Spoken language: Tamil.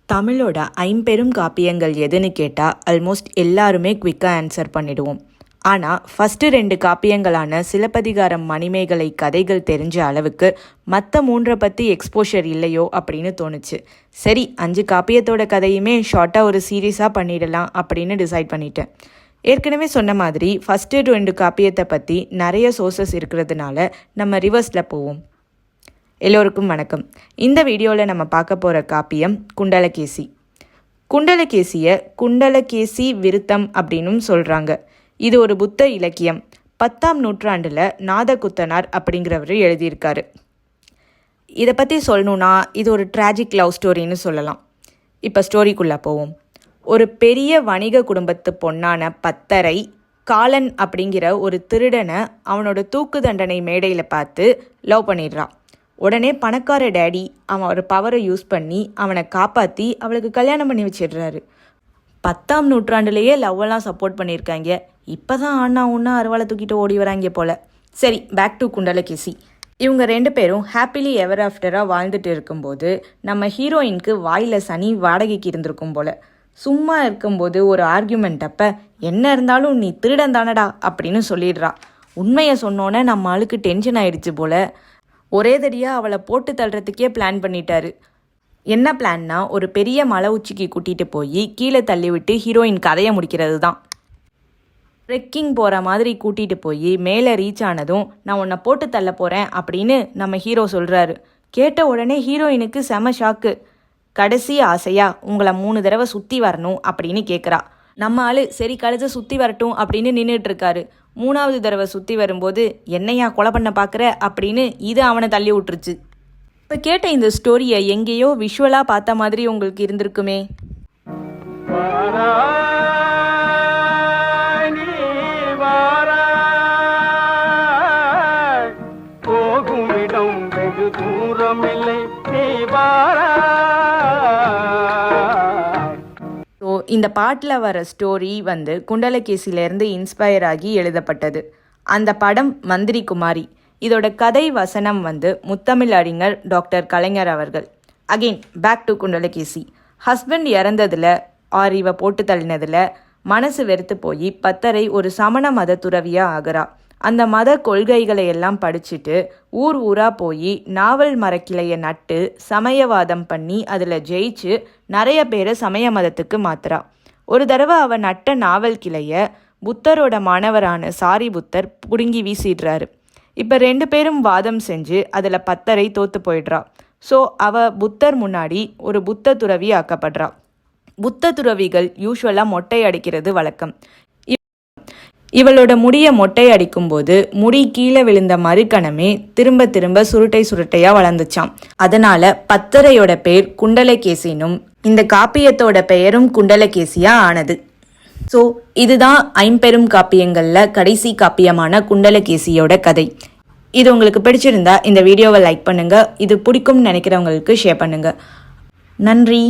தமிழோட ஐம்பெரும் காப்பியங்கள் எதுன்னு கேட்டால் ஆல்மோஸ்ட் எல்லாருமே குவிக்காக ஆன்சர் பண்ணிடுவோம். ஆனால் ஃபஸ்ட்டு 2 காப்பியங்களான சிலப்பதிகாரம், மணிமேகலை கதைகள் தெரிஞ்ச அளவுக்கு மற்ற 3 பற்றி எக்ஸ்போஷர் இல்லையோ அப்படின்னு தோணுச்சு. சரி, 5 காப்பியத்தோட கதையுமே ஷார்ட்டாக ஒரு சீரீஸாக பண்ணிடலாம் அப்படின்னு டிசைட் பண்ணிட்டேன். ஏற்கனவே சொன்ன மாதிரி ஃபஸ்ட்டு 2 காப்பியத்தை பற்றி நிறைய சோர்சஸ் இருக்கிறதுனால நம்ம ரிவர்ஸில் போவோம். எல்லோருக்கும் வணக்கம். இந்த வீடியோவில் நம்ம பார்க்க போகிற காப்பியம் குண்டலகேசி. குண்டலகேசியை குண்டலகேசி விருத்தம் அப்படின்னும் சொல்கிறாங்க. இது ஒரு புத்த இலக்கியம். 10ஆம் நூற்றாண்டில் நாதகுத்தனார் அப்படிங்கிறவர் எழுதியிருக்காரு. இதை பற்றி சொல்லணுன்னா இது ஒரு ட்ராஜிக் லவ் ஸ்டோரின்னு சொல்லலாம். இப்போ ஸ்டோரிக்குள்ளே போவோம். ஒரு பெரிய வணிக குடும்பத்து பொண்ணான பத்தரை காலன் அப்படிங்கிற ஒரு திருடனை அவனோட தூக்கு தண்டனை மேடையில் பார்த்து லவ் பண்ணிடுறான். உடனே பணக்கார டேடி அவன் ஒரு பவரை யூஸ் பண்ணி அவனை காப்பாற்றி அவளுக்கு கல்யாணம் பண்ணி வச்சிடுறாரு. 10ஆம் நூற்றாண்டுலேயே லவ்வெல்லாம் சப்போர்ட் பண்ணியிருக்காங்க. இப்போ தான் ஆனா ஒன்றா அருவாளை தூக்கிட்டு ஓடி வராங்க போல். சரி, பேக் டு குண்டலகேசி. இவங்க 2 பேரும் ஹாப்பிலி எவர் ஆஃப்டராக வாழ்ந்துட்டு இருக்கும்போது நம்ம ஹீரோயினுக்கு வாயில் சனி வாடகைக்கு இருந்திருக்கும் போல். சும்மா இருக்கும்போது ஒரு ஆர்கியூமெண்ட் அப்போ என்ன இருந்தாலும் நீ திருடன் தானடா அப்படின்னு சொல்லிடுறா. உண்மையை சொன்னோன்னே நம்ம ஆளுக்கு டென்ஷன் ஆயிடுச்சு போல். ஒரே தடியாக அவளை போட்டு தள்ளுறதுக்கே பிளான் பண்ணிட்டாரு. என்ன பிளான்னா, ஒரு பெரிய மலை உச்சிக்கு கூட்டிகிட்டு போய் கீழே தள்ளிவிட்டு ஹீரோயின் கதையை முடிக்கிறது தான். ட்ரெக்கிங் போகிற மாதிரி கூட்டிகிட்டு போய் மேலே ரீச் ஆனதும் நான் உன்னை போட்டு தள்ள போகிறேன் அப்படின்னு நம்ம ஹீரோ சொல்கிறாரு. கேட்ட உடனே ஹீரோயினுக்கு செம ஷாக்கு. கடைசி ஆசையாக உங்களை 3 தடவை சுற்றி வரணும் அப்படின்னு கேட்குறா. நம்ம ஆள் சரி கழுதை சுற்றி வரட்டும் அப்படின்னு நின்றுட்டு இருக்காரு. 3வது தடவை சுற்றி வரும்போது என்னையா கொலை பண்ண பார்க்குற அப்படின்னு இது அவனை தள்ளி விட்டுருச்சு. இப்போ கேட்ட இந்த ஸ்டோரியை எங்கேயோ விஷுவலாக பார்த்த மாதிரி உங்களுக்கு இருந்திருக்குமே. இந்த பாட்டில் வர ஸ்டோரி குண்டலகேசியிலேருந்து இன்ஸ்பயர் ஆகி எழுதப்பட்டது. அந்த படம் மந்திரி குமாரி. இதோட கதை வசனம் முத்தமிழ் அறிஞர் டாக்டர் கலைஞர் அவர்கள். Again back to Kundalakesi. Husband இறந்ததில் இவ போட்டு தள்ளினதில் மனசு வெறுத்து போய் பத்தரை ஒரு சமண மத துறவியாக ஆகிறா. அந்த மத கொள்கைகளை எல்லாம் படிச்சுட்டு ஊராக போய் நாவல் மரக்கிளையை நட்டு சமயவாதம் பண்ணி அதில் ஜெயிச்சு நிறைய பேரை சமய மதத்துக்கு மாத்துறா. ஒரு தடவை அவள் நட்ட நாவல் கிளையை புத்தரோட மாணவரான சாரி புத்தர் புடுங்கி வீசிடுறாரு. இப்போ 2 பேரும் வாதம் செஞ்சு அதில் பத்தரை தோத்து போயிடுறா. ஸோ அவள் புத்தர் முன்னாடி ஒரு புத்த துறவி ஆக்கப்படுறா. புத்த துறவிகள் யூஸ்வலாக மொட்டை அடிக்கிறது வழக்கம். இவளோட முடியை மொட்டை அடிக்கும்போது முடி கீழே விழுந்த மறுகணமே திரும்ப திரும்ப சுருட்டையாக வளர்ந்துச்சான். அதனால பத்தரையோட பேர் குண்டலகேசினும் இந்த காப்பியத்தோட பெயரும் குண்டலகேசியா ஆனது. ஸோ இதுதான் ஐம்பெரும் காப்பியங்களில் கடைசி காப்பியமான குண்டலகேசியோட கதை. இது உங்களுக்கு பிடிச்சிருந்தா இந்த வீடியோவை லைக் பண்ணுங்க. இது பிடிக்கும்னு நினைக்கிறவங்களுக்கு ஷேர் பண்ணுங்க. நன்றி.